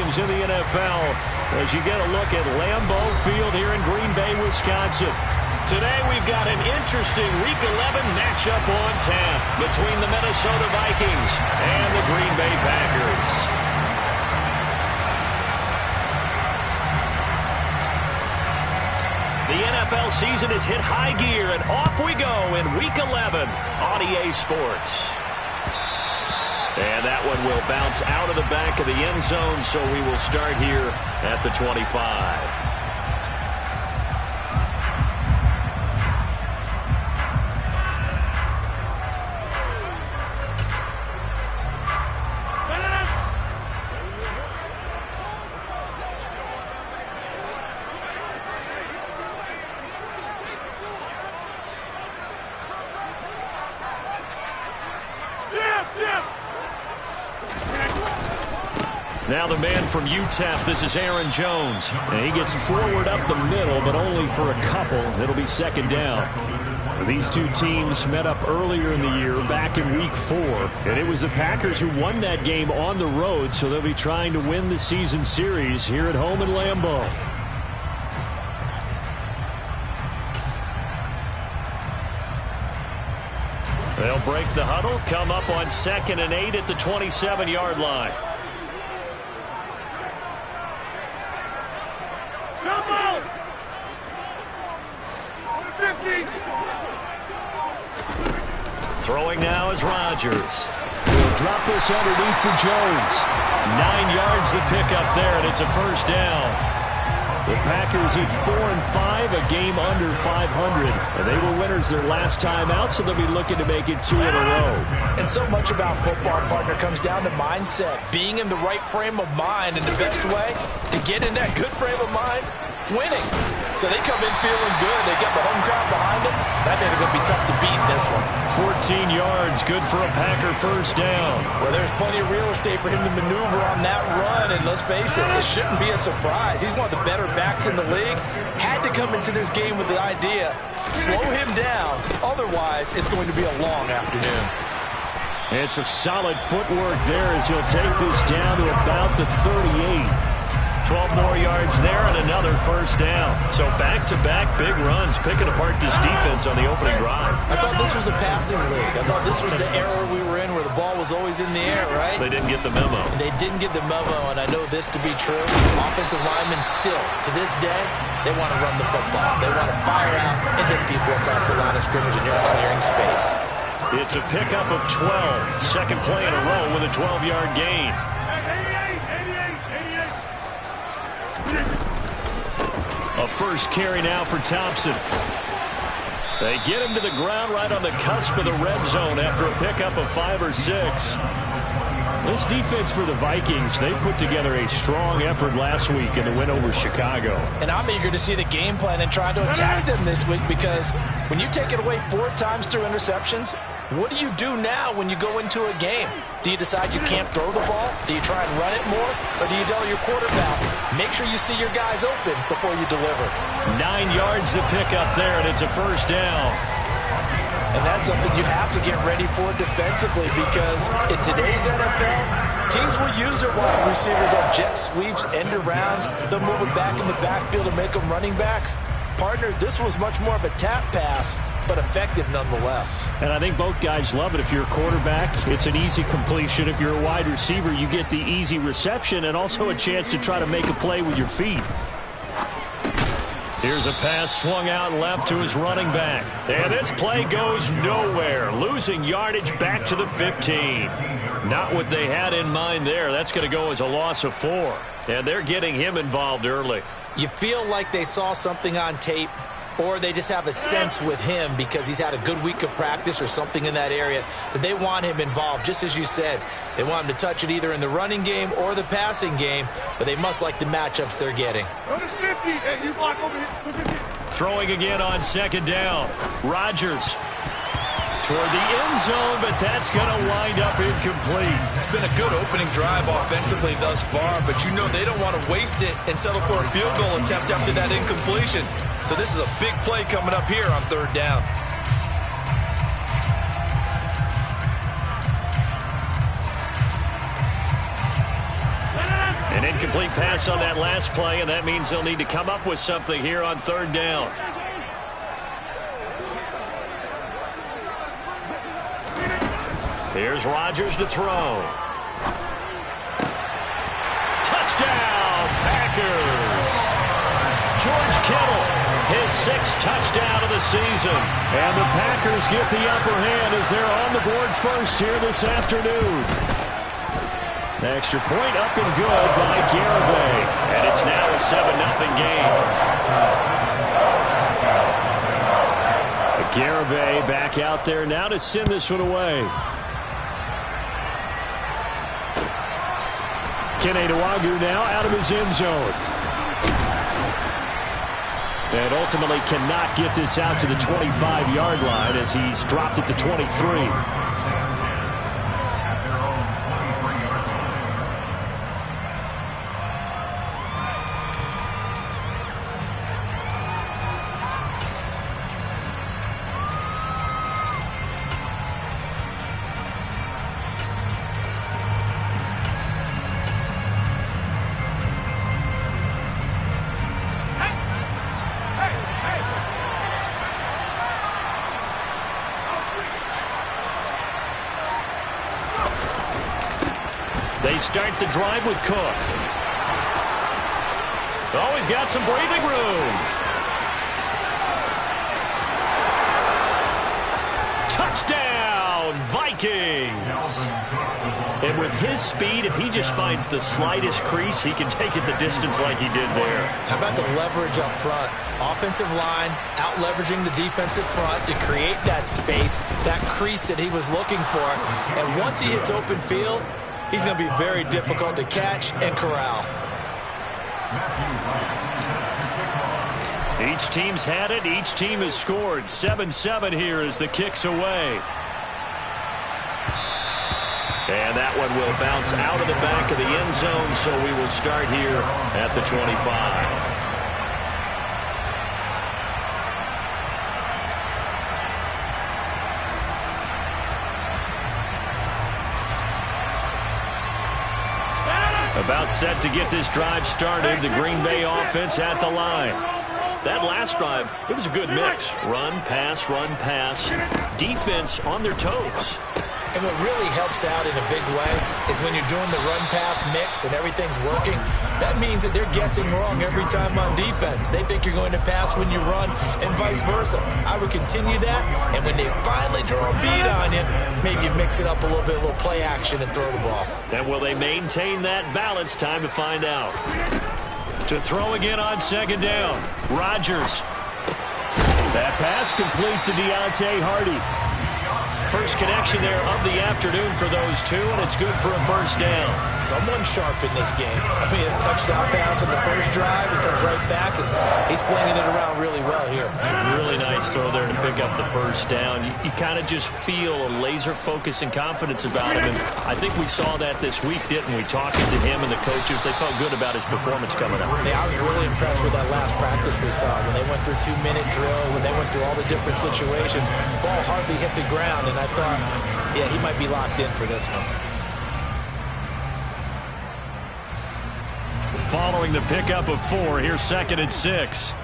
teams in the NFL as you get a look at Lambeau Field here in Green Bay, Wisconsin. Today we've got an interesting Week 11 matchup on tap between the Minnesota Vikings and the Green Bay Packers. The NFL season has hit high gear, and off we go in Week 11 on EA Sports. And that one will bounce out of the back of the end zone, so we will start here at the 25. Now the man from UTEP, this is Aaron Jones. And he gets forward up the middle, but only for a couple. It'll be second down. These two teams met up earlier in the year, back in Week 4. And it was the Packers who won that game on the road, so they'll be trying to win the season series here at home in Lambeau. They'll break the huddle, come up on 2nd and 8 at the 27-yard line. Throwing now is Rodgers. He'll drop this underneath for Jones. 9 yards the pickup there, and it's a first down. The Packers at 4-5, a game under 500. And they were winners their last time out, so they'll be looking to make it 2 in a row. And so much about football, partner, comes down to mindset. Being in the right frame of mind, and the best way to get in that good frame of mind, winning. So they come in feeling good. They got the home crowd behind them. That means it's going to be tough to beat in this one. 14 yards, good for a Packer first down. Well, there's plenty of real estate for him to maneuver on that run. And let's face it, it shouldn't be a surprise. He's one of the better backs in the league. Had to come into this game with the idea, slow him down. Otherwise, it's going to be a long afternoon. And some solid footwork there as he'll take this down to about the 38. 12 more yards there and another first down. So back-to-back big runs, picking apart this defense on the opening drive. I thought this was a passing league. I thought this was the era we were in where the ball was always in the air, right? They didn't get the memo. They didn't get the memo, and I know this to be true. Offensive linemen still, to this day, they want to run the football. They want to fire out and hit people across the line of scrimmage, and you're clearing space. It's a pickup of 12. Second play in a row with a 12-yard gain. A first carry now for Thompson. They get him to the ground right on the cusp of the red zone after a pickup of 5 or 6. This defense for the Vikings, they put together a strong effort last week in the win over Chicago. And I'm eager to see the game plan and try to attack them this week, because when you take it away 4 times through interceptions, what do you do now when you go into a game? Do you decide you can't throw the ball? Do you try and run it more? Or do you tell your quarterback, make sure you see your guys open before you deliver? 9 yards to pick up there, and it's a first down. And that's something you have to get ready for defensively, because in today's NFL, teams will use their wide receivers on jet sweeps, end arounds. They'll move it back in the backfield and make them running backs. Partner, this was much more of a tap pass, but effective nonetheless. And I think both guys love it. If you're a quarterback, it's an easy completion. If you're a wide receiver, you get the easy reception and also a chance to try to make a play with your feet. Here's a pass swung out left to his running back. And this play goes nowhere. Losing yardage back to the 15. Not what they had in mind there. That's going to go as a loss of 4. And they're getting him involved early. You feel like they saw something on tape, or they just have a sense with him because he's had a good week of practice or something in that area that they want him involved. Just as you said, they want him to touch it either in the running game or the passing game, but they must like the matchups they're getting. Throwing again on second down. Rodgers toward the end zone, but that's going to wind up incomplete. It's been a good opening drive offensively thus far, but you know they don't want to waste it and settle for a field goal attempt after that incompletion. So this is a big play coming up here on third down. And incomplete pass on that last play, and that means they'll need to come up with something here on third down. Here's Rodgers to throw. Touchdown, Packers! George Kittle, his 6th touchdown of the season. And the Packers get the upper hand as they're on the board first here this afternoon. The extra point up and good by Garibay. And it's now a 7-0 game. Garibay back out there now to send this one away. Kene Nwangwu now out of his end zone. And ultimately cannot get this out to the 25-yard line as he's dropped it to 23. They start the drive with Cook. Oh, he's got some breathing room. Touchdown, Vikings. And with his speed, if he just finds the slightest crease, he can take it the distance like he did there. How about the leverage up front? Offensive line out-leveraging the defensive front to create that space, that crease that he was looking for. And once he hits open field, he's going to be very difficult to catch and corral. Each team's had it. Each team has scored. 7-7 here as the kick's away. And that one will bounce out of the back of the end zone, so we will start here at the 25. About set to get this drive started. The Green Bay offense at the line. That last drive, it was a good mix. Run, pass, defense on their toes. And what really helps out in a big way is when you're doing the run-pass mix and everything's working, that means that they're guessing wrong every time on defense. They think you're going to pass when you run and vice versa. I would continue that, and when they finally draw a beat on you, maybe you mix it up a little bit, a little play action and throw the ball. And will they maintain that balance? Time to find out. To throw again on second down, Rodgers. That pass complete to Deontay Hardy. First connection there of the afternoon for those two, and it's good for a first down. Someone sharp in this game. I mean, a touchdown pass on the first drive. He comes right back, and he's flinging it around really well here. A really nice throw there to pick up the first down. You kind of just feel a laser focus and confidence about him, and I think we saw that this week, didn't we? Talking to him and the coaches, they felt good about his performance coming up. Yeah, I was really impressed with that last practice we saw when they went through 2-minute drill, when they went through all the different situations. Ball hardly hit the ground, and I thought, yeah, he might be locked in for this one. Following the pickup of 4, here's 2nd and 6.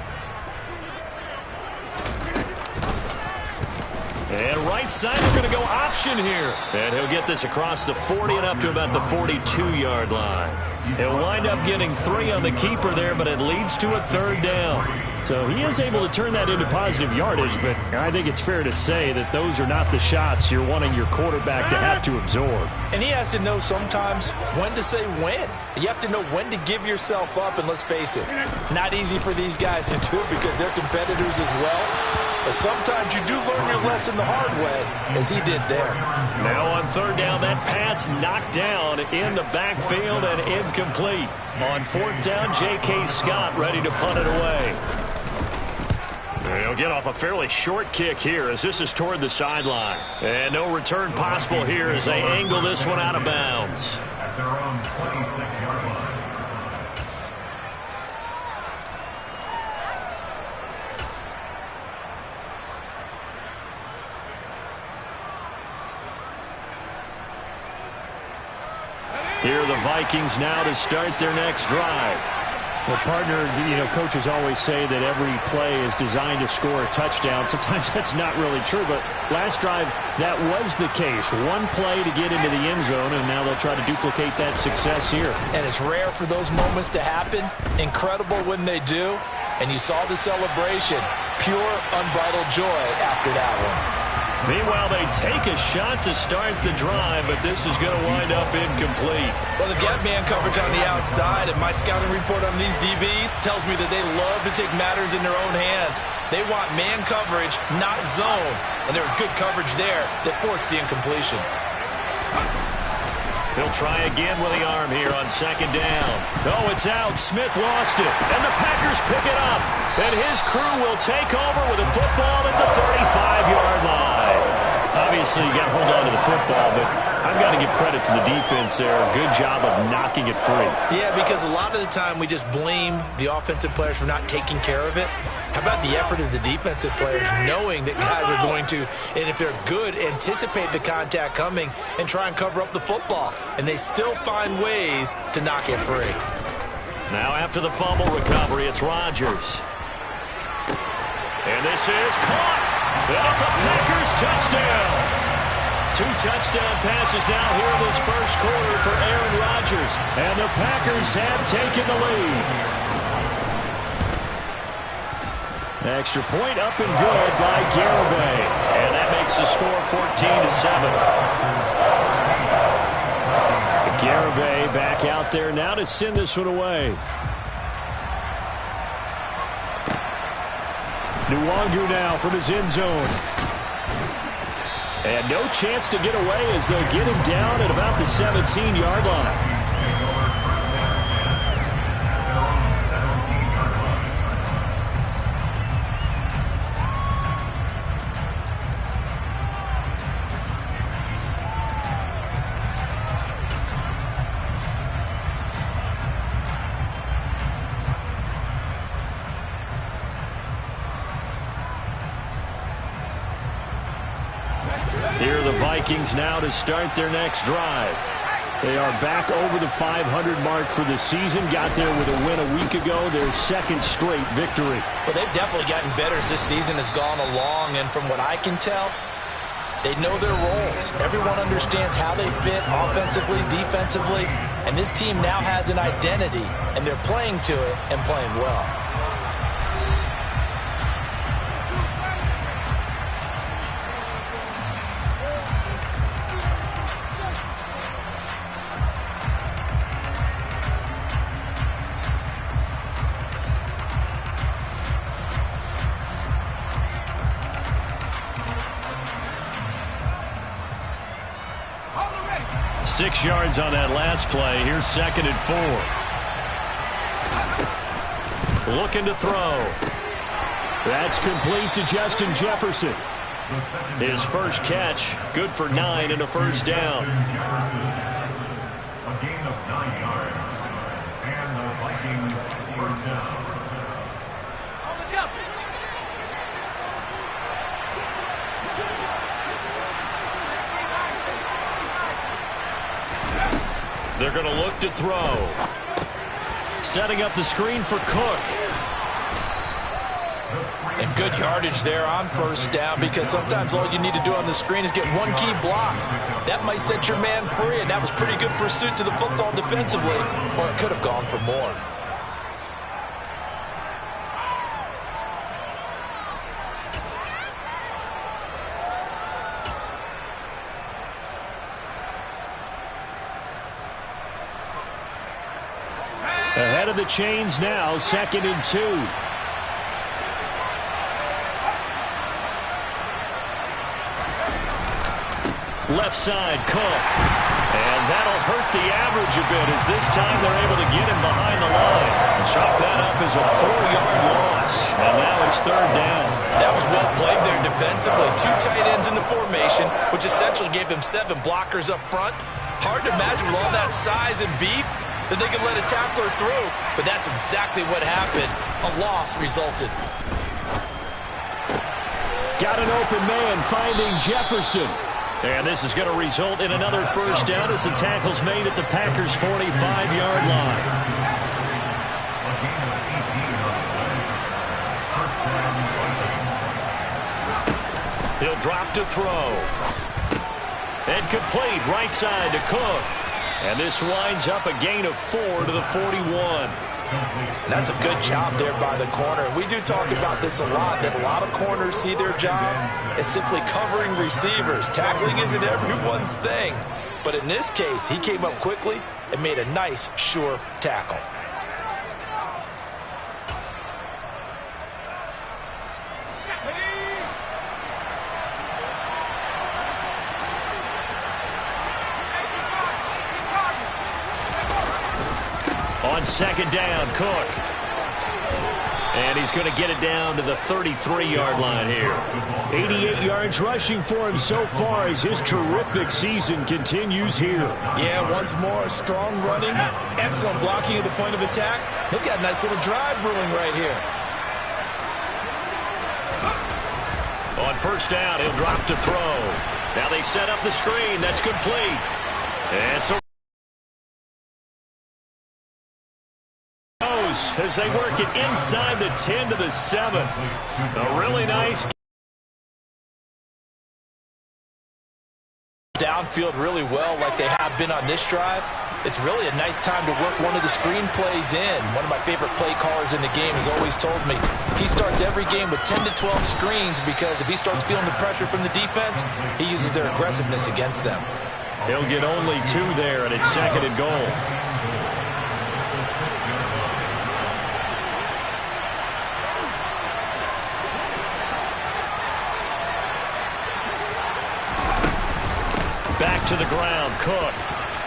And right side, we're going to go option here. And he'll get this across the 40 and up to about the 42-yard line. He'll wind up getting 3 on the keeper there, but it leads to a third down. So he is able to turn that into positive yardage, but I think it's fair to say that those are not the shots you're wanting your quarterback to have to absorb. And he has to know sometimes when to say when. You have to know when to give yourself up, and let's face it, not easy for these guys to do because they're competitors as well. But sometimes you do learn your lesson the hard way, as he did there. Now on third down, that pass knocked down in the backfield and incomplete. On fourth down, J.K. Scott ready to punt it away. He'll get off a fairly short kick here as this is toward the sideline. And no return possible here as they angle this one out of bounds. At their own 26-yard line. Here are the Vikings now to start their next drive. Well, partner, coaches always say that every play is designed to score a touchdown. Sometimes that's not really true, but last drive, that was the case. One play to get into the end zone, and now they'll try to duplicate that success here. And it's rare for those moments to happen. Incredible when they do. And you saw the celebration. Pure, unbridled joy after that one. Meanwhile, they take a shot to start the drive, but this is going to wind up incomplete. Well, they've got man coverage on the outside, and my scouting report on these DBs tells me that they love to take matters in their own hands. They want man coverage, not zone. And there was good coverage there that forced the incompletion. He'll try again with the arm here on second down. Oh, it's out. Smith lost it. And the Packers pick it up. And his crew will take over with a football at the 35-yard line. Obviously, you got to hold on to the football, but I've got to give credit to the defense there. Good job of knocking it free. Yeah, because a lot of the time we just blame the offensive players for not taking care of it. How about the effort of the defensive players knowing that guys are going to, and if they're good, anticipate the contact coming and try and cover up the football. And they still find ways to knock it free. Now after the fumble recovery, it's Rodgers. And this is caught. And it's a Packers touchdown. 2 touchdown passes now here in this first quarter for Aaron Rodgers. And the Packers have taken the lead. Extra point up and good by Garibay. And that makes the score 14-7. Garibay back out there now to send this one away. Nwangu now from his end zone. And no chance to get away as they'll get him down at about the 17-yard line. Here are the Vikings now to start their next drive. They are back over the 500 mark for the season. Got there with a win a week ago, their second straight victory. Well, they've definitely gotten better as this season has gone along, and from what I can tell, they know their roles. Everyone understands how they fit offensively, defensively, and this team now has an identity, and they're playing to it and playing well. Six yards on that last play. Here's 2nd and 4. Looking to throw. That's complete to Justin Jefferson. His first catch, good for 9 and a first down. A gain of 9 yards. And the Vikings first down. They're going to look to throw. Setting up the screen for Cook. And good yardage there on first down, because sometimes all you need to do on the screen is get one key block. That might set your man free, and that was pretty good pursuit to the football defensively, or it could have gone for more. Ahead of the chains now, 2nd and 2. Left side, Cook. And that'll hurt the average a bit, as this time they're able to get him behind the line. And chalk that up as a 4-yard loss. And now it's 3rd down. That was well played there defensively. 2 tight ends in the formation, which essentially gave them 7 blockers up front. Hard to imagine with all that size and beef that they could let a tackler through, but that's exactly what happened. A loss resulted. Got an open man finding Jefferson. And this is going to result in another first down as the tackle's made at the Packers' 45-yard line. He'll drop to throw. And complete right side to Cook. And this winds up a gain of 4 to the 41. That's a good job there by the corner. We do talk about this a lot, that a lot of corners see their job as simply covering receivers. Tackling isn't everyone's thing. But in this case, he came up quickly and made a nice, sure tackle. On second down, Cook. And he's going to get it down to the 33-yard line here. 88 yards rushing for him so far as his terrific season continues here. Yeah, once more, strong running, excellent blocking at the point of attack. They've got a nice little drive brewing right here. On first down, he'll drop to throw. Now they set up the screen. That's complete. And so as they work it inside the 10 to the 7. A really nice downfield really well like they have been on this drive. It's really a nice time to work one of the screen plays in. One of my favorite play callers in the game has always told me he starts every game with 10 to 12 screens because if he starts feeling the pressure from the defense, he uses their aggressiveness against them. He'll get only 2 there, and it's second and goal. Back to the ground, Cook.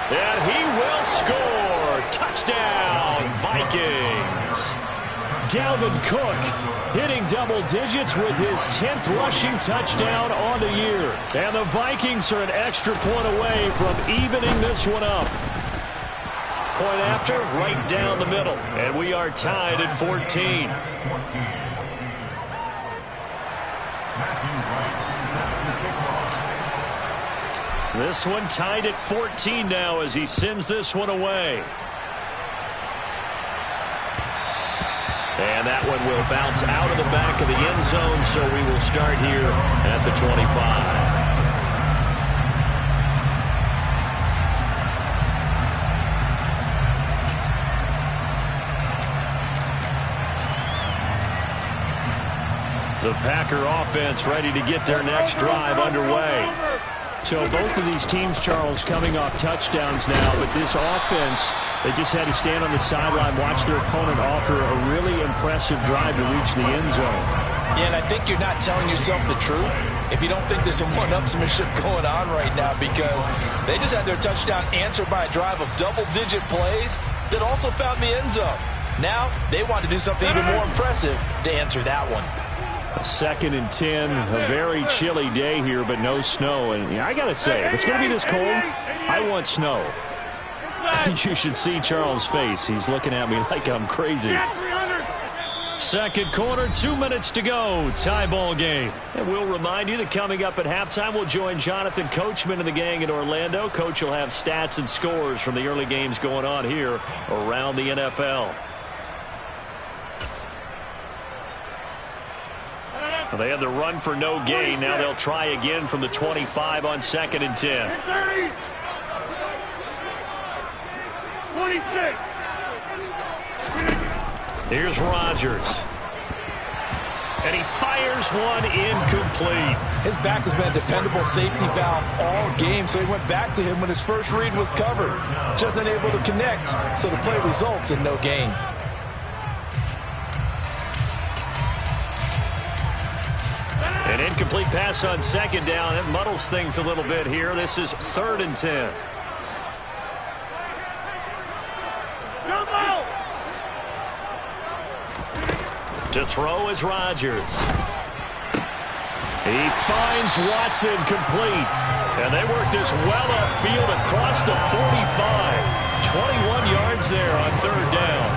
And he will score. Touchdown, Vikings. Dalvin Cook hitting double digits with his 10th rushing touchdown on the year. And the Vikings are an extra point away from evening this one up. Point after, right down the middle. And we are tied at 14. This one tied at 14 now as he sends this one away. And that one will bounce out of the back of the end zone, so we will start here at the 25. The Packer offense ready to get their next drive underway. So both of these teams, Charles, coming off touchdowns now, but this offense, they just had to stand on the sideline, watch their opponent offer a really impressive drive to reach the end zone. Yeah, and I think you're not telling yourself the truth if you don't think there's some one-upsmanship going on right now because they just had their touchdown answered by a drive of double-digit plays that also found the end zone. Now they want to do something even more impressive to answer that one. Second and 10, a very chilly day here, but no snow. And I got to say, if it's going to be this cold, I want snow. You should see Charles' face. He's looking at me like I'm crazy. Second quarter, 2 minutes to go. Tie ball game. And we'll remind you that coming up at halftime, we'll join Jonathan Coachman and the gang in Orlando. Coach will have stats and scores from the early games going on here around the NFL. Well, they had the run for no gain. Now they'll try again from the 25 on second and 10. 26. Here's Rodgers. And he fires one incomplete. His back has been a dependable safety valve all game, so he went back to him when his first read was covered. Just unable to connect, so the play results in no gain. An incomplete pass on second down. It muddles things a little bit here. This is third and 10. To throw is Rodgers. He finds Watson complete. And they work this well upfield across the 45. 21 yards there on third down.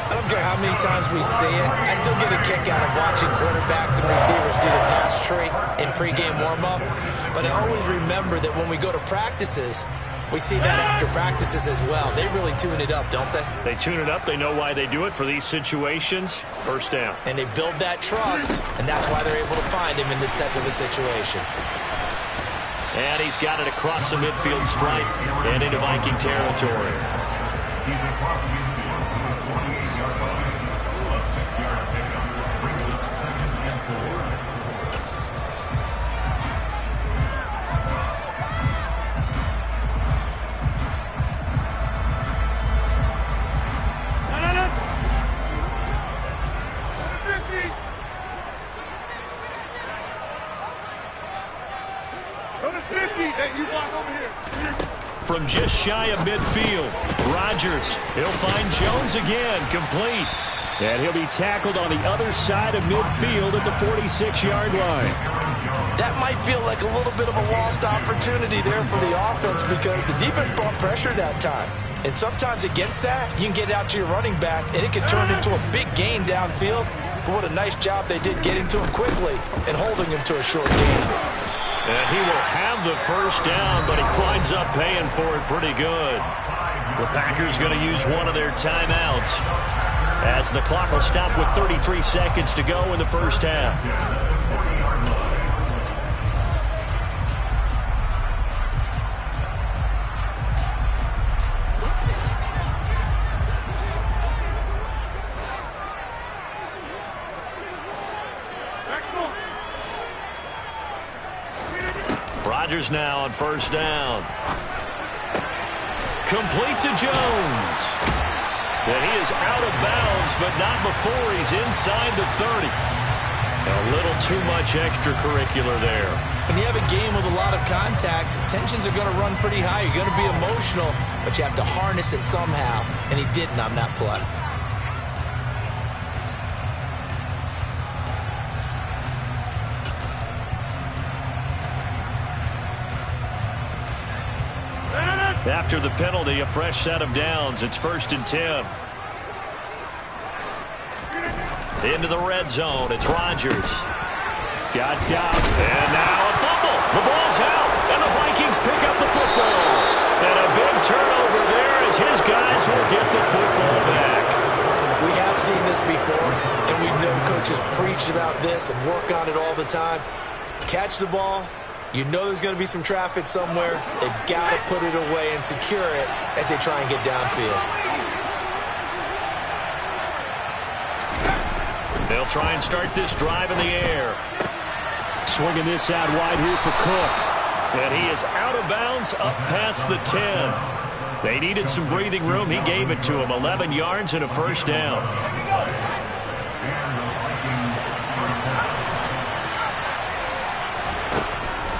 I don't care how many times we see it. I still get a kick out of watching quarterbacks and receivers do the pass tree in pregame warm-up. But I always remember that when we go to practices, we see that after practices as well. They really tune it up, don't they? They tune it up. They know why they do it for these situations. First down. And they build that trust, and that's why they're able to find him in this type of a situation. And he's got it across the midfield stripe and into Viking territory. He's across the midfield to the 28-yard line. A 6-yard pickup brings up 2nd and 4. From just shy of midfield, Rodgers, he'll find Jones again, complete. And he'll be tackled on the other side of midfield at the 46-yard line. That might feel like a little bit of a lost opportunity there for the offense because the defense brought pressure that time. And sometimes against that, you can get out to your running back, and it can turn into a big gain downfield. But what a nice job they did getting to him quickly and holding him to a short gain. And he will have the first down, but he winds up paying for it pretty good. The Packers going to use one of their timeouts as the clock will stop with 33 seconds to go in the first half. Rodgers now on first down. Complete to Jones. And he is out of bounds, but not before he's inside the 30. A little too much extracurricular there. When you have a game with a lot of contact, tensions are going to run pretty high. You're going to be emotional, but you have to harness it somehow. And he didn't on that play. After the penalty, a fresh set of downs. It's 1st and 10. Into the red zone. It's Rodgers. Got down. And now a fumble. The ball's out. And the Vikings pick up the football. And a big turnover there as his guys will get the football back. We have seen this before, and we know coaches preach about this and work on it all the time. Catch the ball. You know there's going to be some traffic somewhere. They've got to put it away and secure it as they try and get downfield. They'll try and start this drive in the air. Swinging this out wide here for Cook. And he is out of bounds up past the 10. They needed some breathing room. He gave it to him. 11 yards and a first down.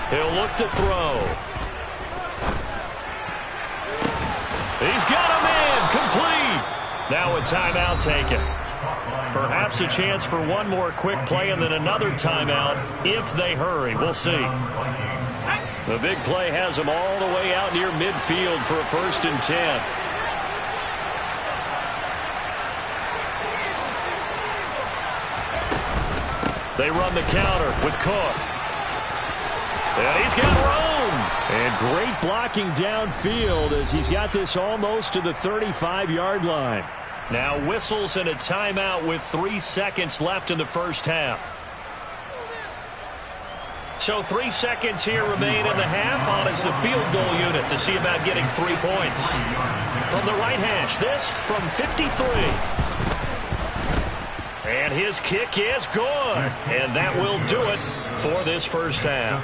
He'll look to throw. He's got a man complete. Now a timeout taken. Perhaps a chance for one more quick play and then another timeout if they hurry. We'll see. The big play has them all the way out near midfield for a 1st and 10. They run the counter with Cook. And he's got room. And great blocking downfield as he's got this almost to the 35-yard line. Now whistles and a timeout with 3 seconds left in the first half. So 3 seconds here remain in the half on as the field goal unit to see about getting 3 points. From the right hash, this from 53. And his kick is good. And that will do it for this first half.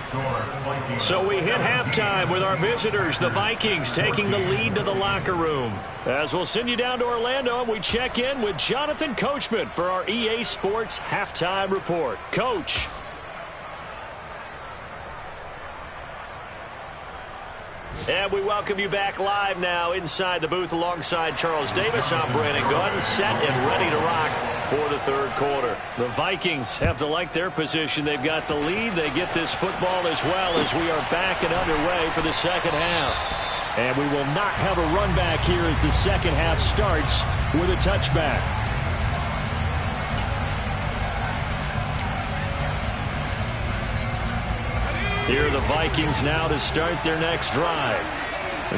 So we hit halftime with our visitors, the Vikings, taking the lead to the locker room. As we'll send you down to Orlando, and we check in with Jonathan Coachman for our EA Sports Halftime Report. Coach. And we welcome you back live now inside the booth alongside Charles Davis. I'm Brandon Gunn, set and ready to rock for the third quarter. The Vikings have to like their position. They've got the lead. They get this football as well as we are back and underway for the second half. And we will not have a run back here as the second half starts with a touchback. Here are the Vikings now to start their next drive.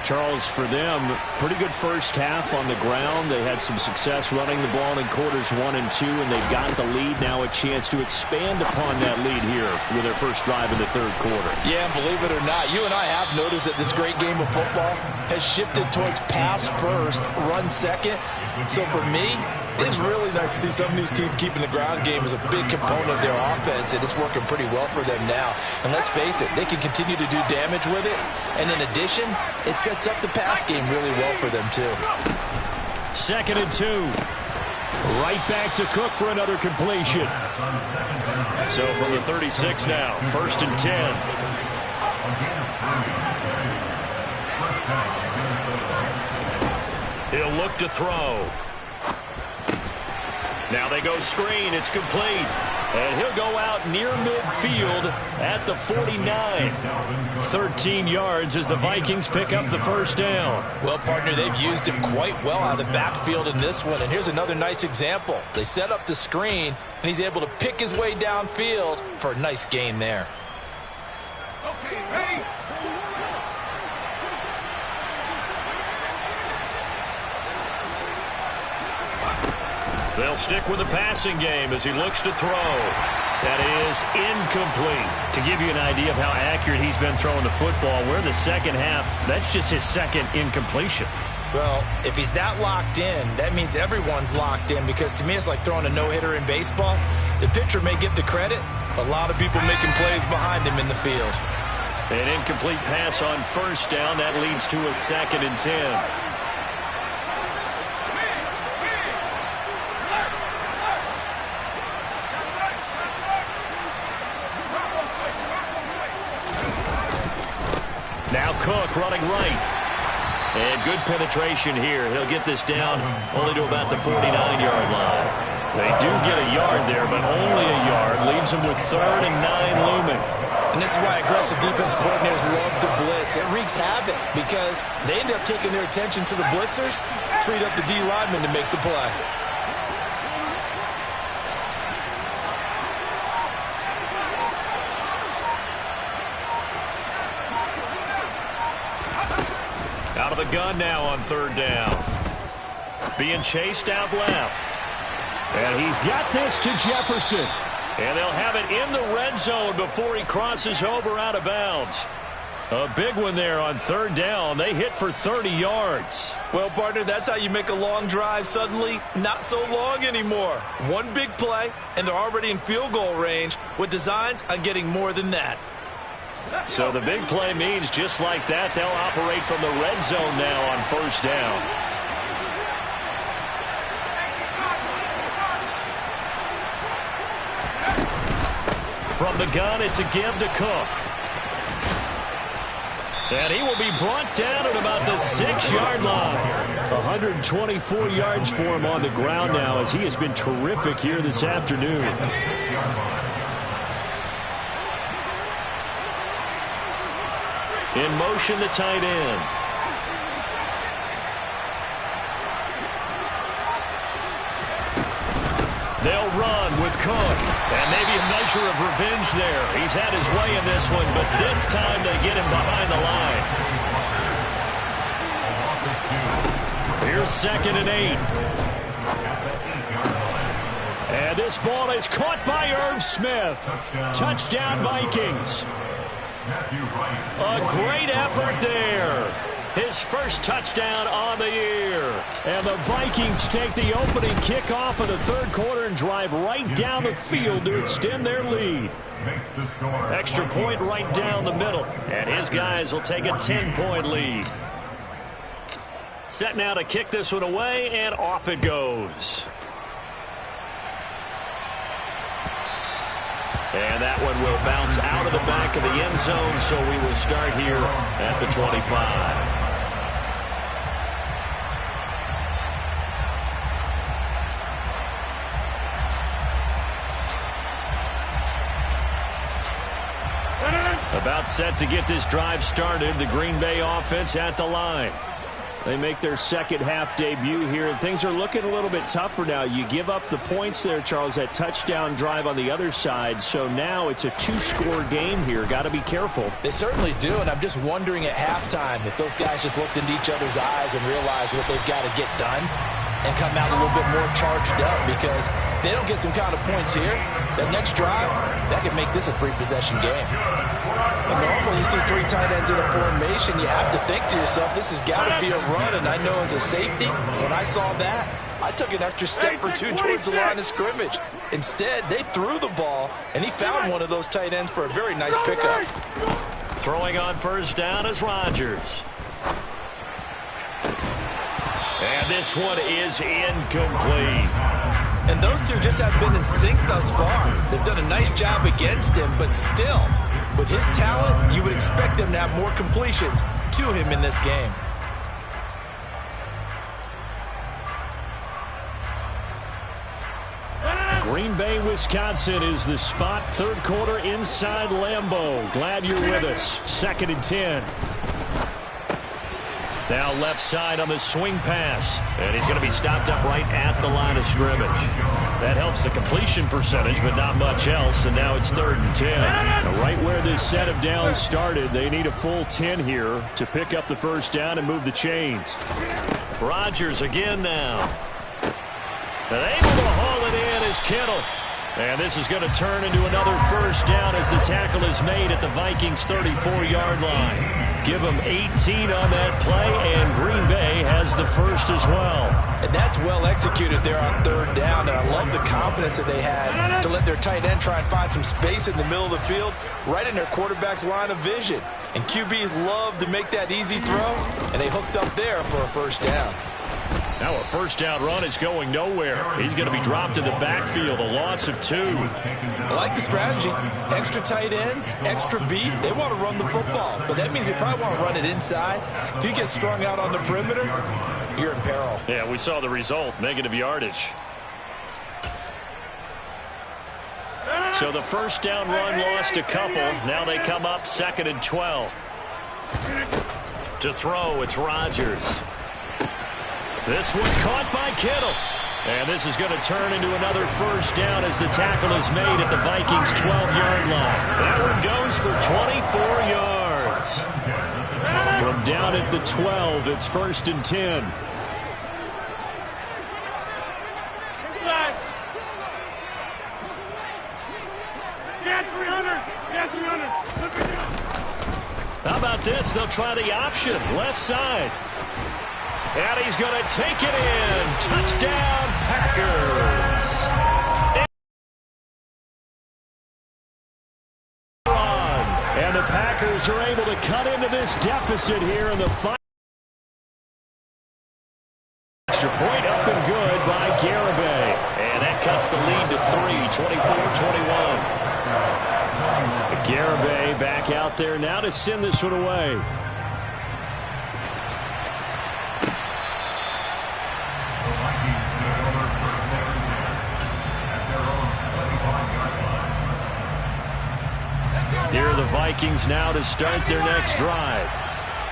Charles, for them, pretty good first half on the ground. They had some success running the ball in quarters 1 and 2, and they've got the lead. Now a chance to expand upon that lead here with their first drive in the third quarter. Yeah, and believe it or not, you and I have noticed that this great game of football has shifted towards pass first, run second. So for me, it's really nice to see some of these teams keeping the ground game as a big component of their offense, and it's working pretty well for them now. And let's face it, they can continue to do damage with it. And in addition, it sets up the pass game really well for them, too. 2nd and 2. Right back to Cook for another completion. So from the 36 now, 1st and 10. He'll look to throw. Now they go screen. It's complete. And he'll go out near midfield at the 49. 13 yards as the Vikings pick up the first down. Well, partner, they've used him quite well out of the backfield in this one. And here's another nice example. They set up the screen, and he's able to pick his way downfield for a nice gain there. Okay, ready? They'll stick with the passing game as he looks to throw. That is incomplete. To give you an idea of how accurate he's been throwing the football, we're in the second half. That's just his second incompletion. Well, if he's that locked in, that means everyone's locked in, because to me it's like throwing a no-hitter in baseball. The pitcher may get the credit, but a lot of people making plays behind him in the field. An incomplete pass on first down. That leads to a 2nd and 10. Now Cook running right. And good penetration here. He'll get this down only to about the 49-yard line. They do get a yard there, but only a yard. Leaves them with 3rd and 9 looming. And this is why aggressive defense coordinators love to blitz. It wreaks havoc because they end up taking their attention to the blitzers, freed up the D lineman to make the play. Out of the gun now on 3rd down. Being chased out left. And he's got this to Jefferson. And they'll have it in the red zone before he crosses over out of bounds. A big one there on 3rd down. They hit for 30 yards. Well, partner, that's how you make a long drive suddenly not so long anymore. One big play, and they're already in field goal range with designs on getting more than that. So the big play means just like that, they'll operate from the red zone now on 1st down. From the gun, it's a give to Cook. And he will be brought down at about the 6-yard line. 124 yards for him on the ground now, as he has been terrific here this afternoon. In motion, the tight end. They'll run with Cook. And maybe a measure of revenge there. He's had his way in this one, but this time they get him behind the line. Here's 2nd and 8. And this ball is caught by Irv Smith. Touchdown, Vikings. A great effort there. His first touchdown on the year. And the Vikings take the opening kickoff of the 3rd quarter and drive right down the field to extend their lead. Extra point right down the middle. And his guys will take a 10-point lead. Set now to kick this one away, and off it goes. And that one will bounce out of the back of the end zone, so we will start here at the 25. About set to get this drive started, the Green Bay offense at the line. They make their second half debut here, and things are looking a little bit tougher now. You give up the points there, Charles, that touchdown drive on the other side. So now it's a two-score game here. Got to be careful. They certainly do, and I'm just wondering at halftime if those guys just looked into each other's eyes and realized what they've got to get done and come out a little bit more charged up, because if they don't get some kind of points here, that next drive, that could make this a three-possession game. And normally you see three tight ends in a formation, you have to think to yourself, this has got to be a run. And I know as a safety, when I saw that, I took an extra step or two towards the line of scrimmage. Instead, they threw the ball, and he found one of those tight ends for a very nice pickup. Throwing on first down is Rodgers. And this one is incomplete. And those two just have been in sync thus far. They've done a nice job against him, but still, with his talent, you would expect them to have more completions to him in this game. Green Bay, Wisconsin is the spot. Third quarter inside Lambeau. Glad you're with us. 2nd and 10. Now left side on the swing pass. And he's going to be stopped up right at the line of scrimmage. That helps the completion percentage, but not much else. And now it's 3rd and 10. Now right where this set of downs started, they need a full 10 here to pick up the first down and move the chains. Rodgers again now. And able to haul it in is Kittle. And this is going to turn into another first down as the tackle is made at the Vikings 34-yard line. Give them 18 on that play, and Green Bay has the first as well. And that's well executed there on 3rd down, and I love the confidence that they had to let their tight end try and find some space in the middle of the field, right in their quarterback's line of vision. And QBs love to make that easy throw, and they hooked up there for a first down. Now a first down run is going nowhere. He's going to be dropped in the backfield, a loss of 2. I like the strategy. Extra tight ends, extra beef. They want to run the football, but that means they probably want to run it inside. If you get strung out on the perimeter, you're in peril. Yeah, we saw the result, negative yardage. So the first down run lost a couple. Now they come up 2nd and 12. To throw, it's Rodgers. This one caught by Kittle. And this is going to turn into another first down as the tackle is made at the Vikings 12-yard line. That one goes for 24 yards. From down at the 12, it's 1st and 10. How about this? They'll try the option. Left side. And he's going to take it in. Touchdown, Packers. And the Packers are able to cut into this deficit here in the final. Extra point up and good by Garibay. And that cuts the lead to 3, 24-21. Garibay back out there now to send this one away. Here are the Vikings now to start their next drive.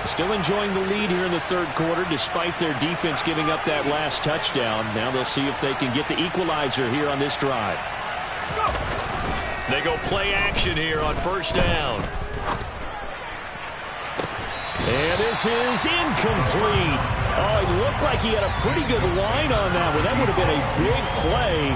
Still enjoying the lead here in the third quarter despite their defense giving up that last touchdown. Now they'll see if they can get the equalizer here on this drive. They go play action here on first down. And this is incomplete. Oh, it looked like he had a pretty good line on that one. That would have been a big play,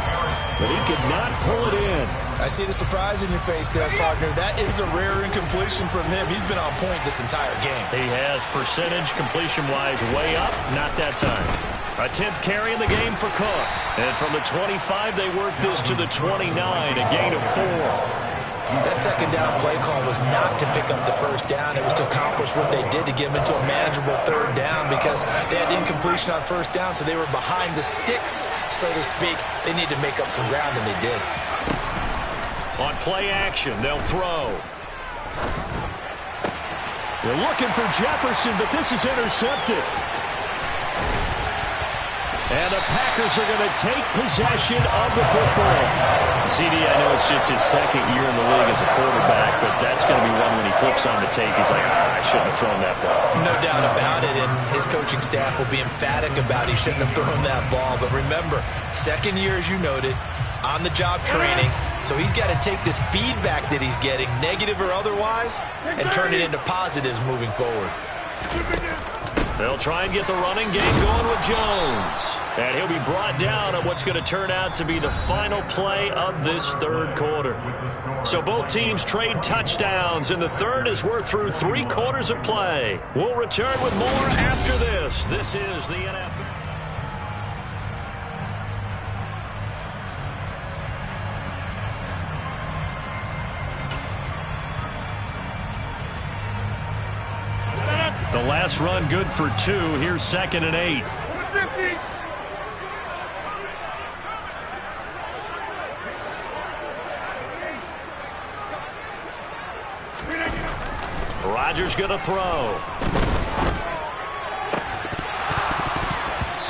but he could not pull it in. I see the surprise in your face there, partner. That is a rare incompletion from him. He's been on point this entire game. He has percentage completion-wise way up, not that time. A 10th carry in the game for Cook. And from the 25, they work this to the 29, a gain of 4. That second down play call was not to pick up the first down. It was to accomplish what they did to get them into a manageable third down because they had incompletion on first down, so they were behind the sticks, so to speak. They needed to make up some ground, and they did. On play action, they'll throw. They're looking for Jefferson, but this is intercepted. And the Packers are going to take possession of the football. CD, I know it's just his second year in the league as a quarterback, but that's going to be one when he flips on the tape. He's like, I shouldn't have thrown that ball. No doubt about it, and his coaching staff will be emphatic about he shouldn't have thrown that ball. But remember, second year, as you noted, on-the-job training, so he's got to take this feedback that he's getting, negative or otherwise, and turn it into positives moving forward. They'll try and get the running game going with Jones. And he'll be brought down on what's going to turn out to be the final play of this third quarter. So both teams trade touchdowns, and the third as we're through 3 quarters of play. We'll return with more after this. This is the NFL. The last run good for 2. Here's 2nd and 8. Rodgers going to throw.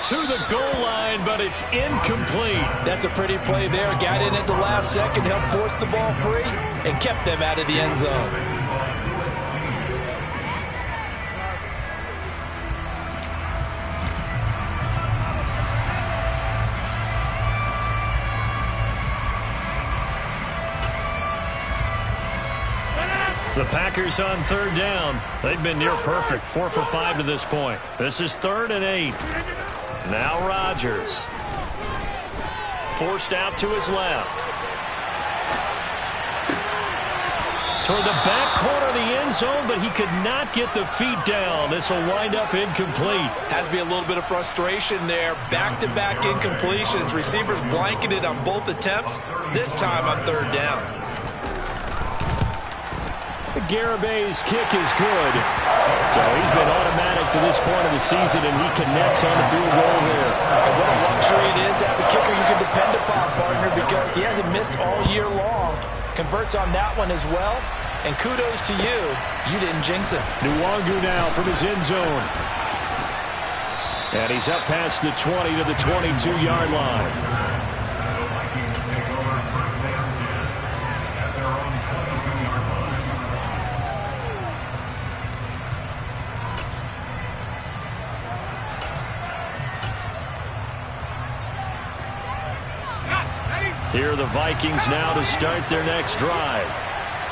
To the goal line, but it's incomplete. That's a pretty play there. Got in at the last second, helped force the ball free, and kept them out of the end zone. The Packers on 3rd down. They've been near perfect, 4 for 5 to this point. This is 3rd and 8. Now Rodgers. Forced out to his left. Toward the back corner of the end zone, but he could not get the feet down. This will wind up incomplete. Has to be a little bit of frustration there. Back-to-back incompletions. Receivers blanketed on both attempts, this time on 3rd down. Garabay's kick is good. So he's been automatic to this point of the season, and he connects on the field goal there. And what a luxury it is to have a kicker you can depend upon, partner, because he hasn't missed all year long. Converts on that one as well. And kudos to you. You didn't jinx it. Nwangu now from his end zone. And he's up past the 20 to the 22-yard line. Here are the Vikings now to start their next drive.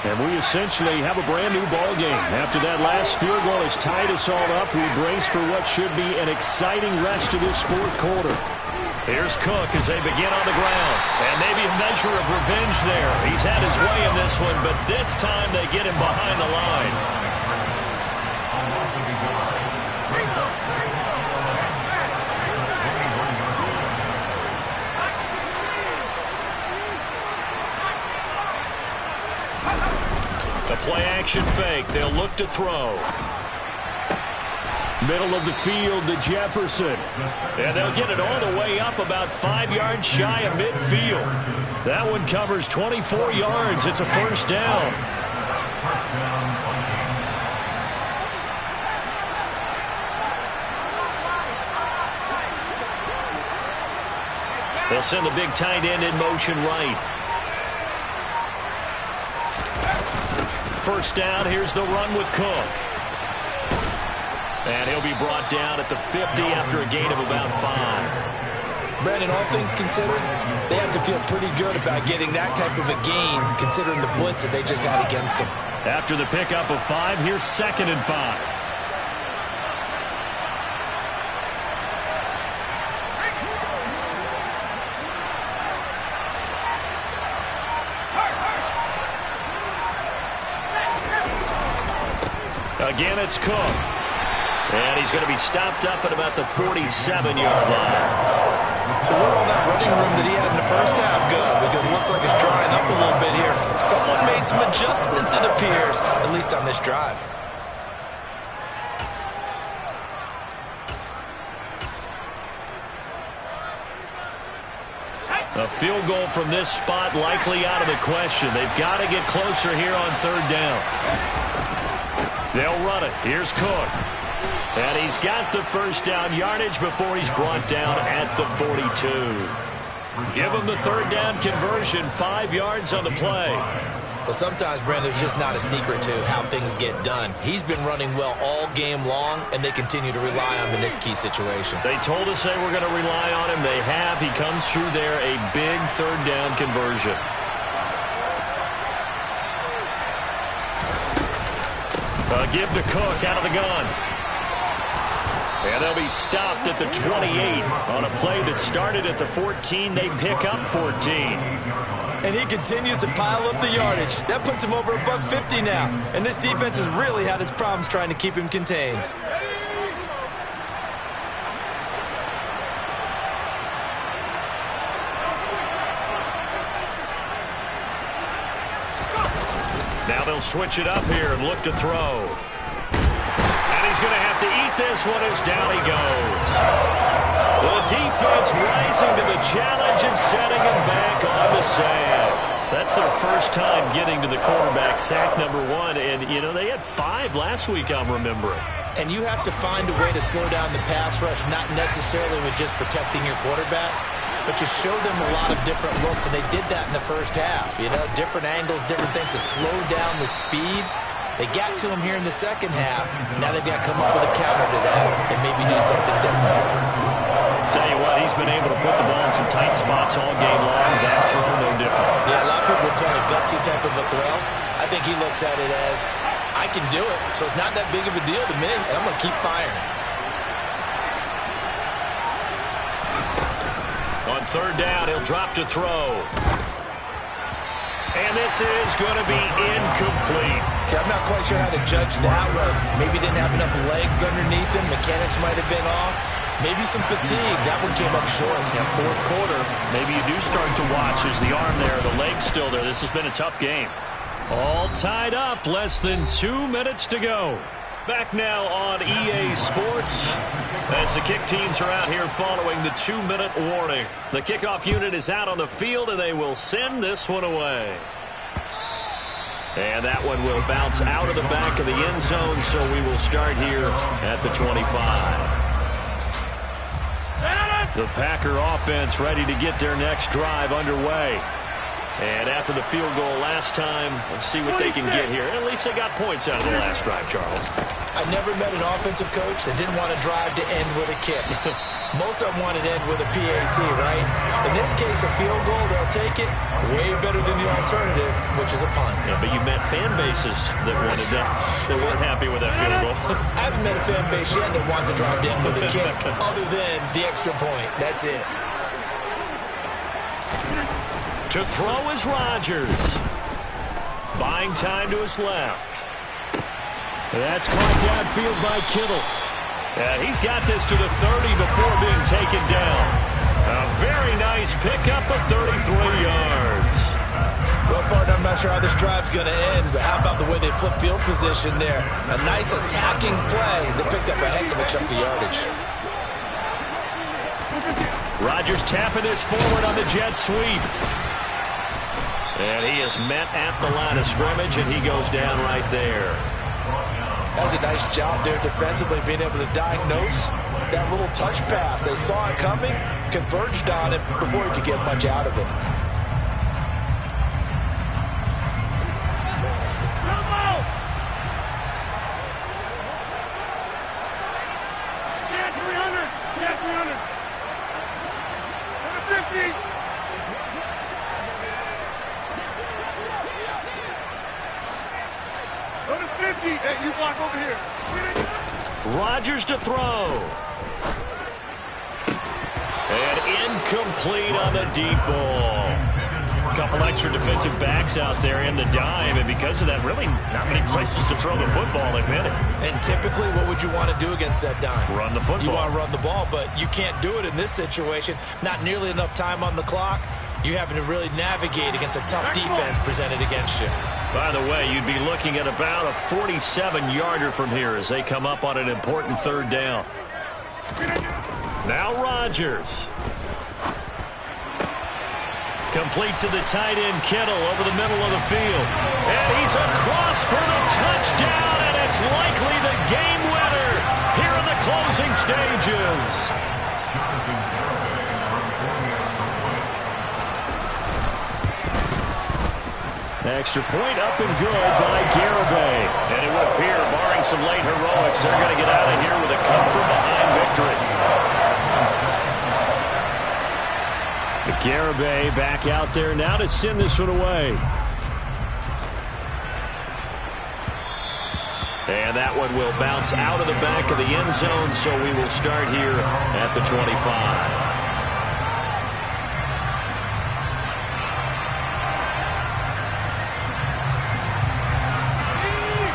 And we essentially have a brand new ball game. After that last field goal has tied us all up, we brace for what should be an exciting rest of this 4th quarter. Here's Cook as they begin on the ground. And maybe a measure of revenge there. He's had his way in this one, but this time they get him behind the line. Play-action fake. They'll look to throw. Middle of the field to Jefferson. And they'll get it all the way up about 5 yards shy of midfield. That one covers 24 yards. It's a 1st down. They'll send the big tight end in motion right. 1st down, here's the run with Cook. And he'll be brought down at the 50 after a gain of about 5. Brandon, all things considered, they have to feel pretty good about getting that type of a gain, considering the blitz that they just had against them. After the pickup of 5, here's 2nd and 5. Again, it's Cook. And he's going to be stopped up at about the 47-yard line. So where'd all that running room that he had in the first half go? Because it looks like it's drying up a little bit here. Someone made some adjustments, it appears, at least on this drive. A field goal from this spot likely out of the question. They've got to get closer here on 3rd down. They'll run it. Here's Cook. And he's got the first down yardage before he's brought down at the 42. Give him the third down conversion, 5 yards on the play. Well, sometimes, Brent, there's just not a secret to how things get done. He's been running well all game long, and they continue to rely on him in this key situation. They told us they were going to rely on him. They have. He comes through there, a big third down conversion. Give to Cook out of the gun. And they'll be stopped at the 28 on a play that started at the 14. They pick up 14. And he continues to pile up the yardage. That puts him over $150 now. And this defense has really had its problems trying to keep him contained. Now they'll switch it up here and look to throw. And he's going to have to eat this one as down he goes. The defense rising to the challenge and setting him back on the sand. That's their first time getting to the quarterback, sack number 1. And, you know, they had 5 last week, I'm remembering. And you have to find a way to slow down the pass rush, not necessarily with just protecting your quarterback, but you show them a lot of different looks, and they did that in the first half. You know, different angles, different things to slow down the speed. They got to him here in the second half. Now they've got to come up with a counter to that and maybe do something different. Tell you what, he's been able to put the ball in some tight spots all game long. That throw, no different. Yeah, a lot of people would call it a gutsy type of a throw. I think he looks at it as, I can do it, so it's not that big of a deal to me, and I'm going to keep firing. On third down, he'll drop to throw. And this is going to be incomplete. Okay, I'm not quite sure how to judge that one. Maybe didn't have enough legs underneath him. Mechanics might have been off. Maybe some fatigue. That one came up short. Yeah, fourth quarter. Maybe you do start to watch. Is the arm there, the leg's still there. This has been a tough game. All tied up. Less than 2 minutes to go. Back now on EA Sports as the kick teams are out here following the 2-minute warning. The kickoff unit is out on the field, and they will send this one away. And that one will bounce out of the back of the end zone, so we will start here at the 25. The Packer offense ready to get their next drive underway. And after the field goal last time, let's see what they can get here. At least they got points out of the last drive, Charles. I never met an offensive coach that didn't want to drive to end with a kick. Most of them want to end with a PAT, right? In this case, a field goal, they'll take it. Way better than the alternative, which is a punt. Yeah, but you've met fan bases that wanted that, that weren't happy with that field goal. I haven't met a fan base yet that wants to drive to end with a kick, other than the extra point. That's it. To throw is Rodgers. Buying time to his left. That's caught downfield by Kittle. He's got this to the 30 before being taken down. A very nice pickup of 33 yards. Well, partner, I'm not sure how this drive's going to end, but how about the way they flip field position there? A nice attacking play that picked up a heck of a chunk of yardage. Rodgers tapping this forward on the jet sweep. And he is met at the line of scrimmage, and he goes down right there. That's a nice job there defensively, being able to diagnose that little touch pass. They saw it coming, converged on it before he could get much out of it. Rodgers to throw. And incomplete on the deep ball. A couple extra defensive backs out there in the dime, and because of that, really not many places to throw the football, if any. And typically, what would you want to do against that dime? Run the football. You want to run the ball, but you can't do it in this situation. Not nearly enough time on the clock. You're having to really navigate against a tough defense presented against you. By the way, you'd be looking at about a 47-yarder from here as they come up on an important third down. Now Rodgers. Complete to the tight end, Kittle, over the middle of the field. And he's across for the touchdown, and it's likely the game winner. closing stages. Extra point up and good by Garibay. And it would appear, barring some late heroics, they're going to get out of here with a come-from-behind victory. Garibay back out there now to send this one away. And that one will bounce out of the back of the end zone, so we will start here at the 25.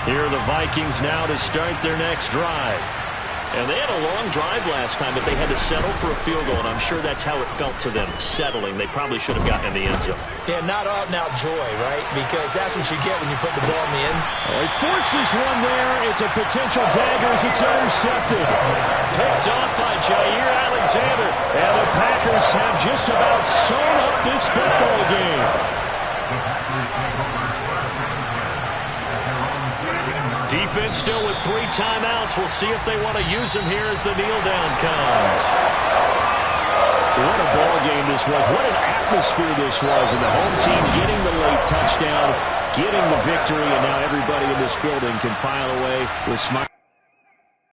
Here are the Vikings now to start their next drive. And they had a long drive last time, but they had to settle for a field goal, and I'm sure that's how it felt to them, settling. They probably should have gotten in the end zone. Yeah, not out and out joy, right? Because that's what you get when you put the ball in the end zone. He forces one there. It's a potential dagger as it's intercepted. Picked off by Jair Alexander. And the Packers have just about sewn up this football game. Defense still with 3 timeouts. We'll see if they want to use them here as the kneel down comes. What a ball game this was. What an atmosphere this was. And the home team getting the late touchdown, getting the victory, and now everybody in this building can file away with smiles.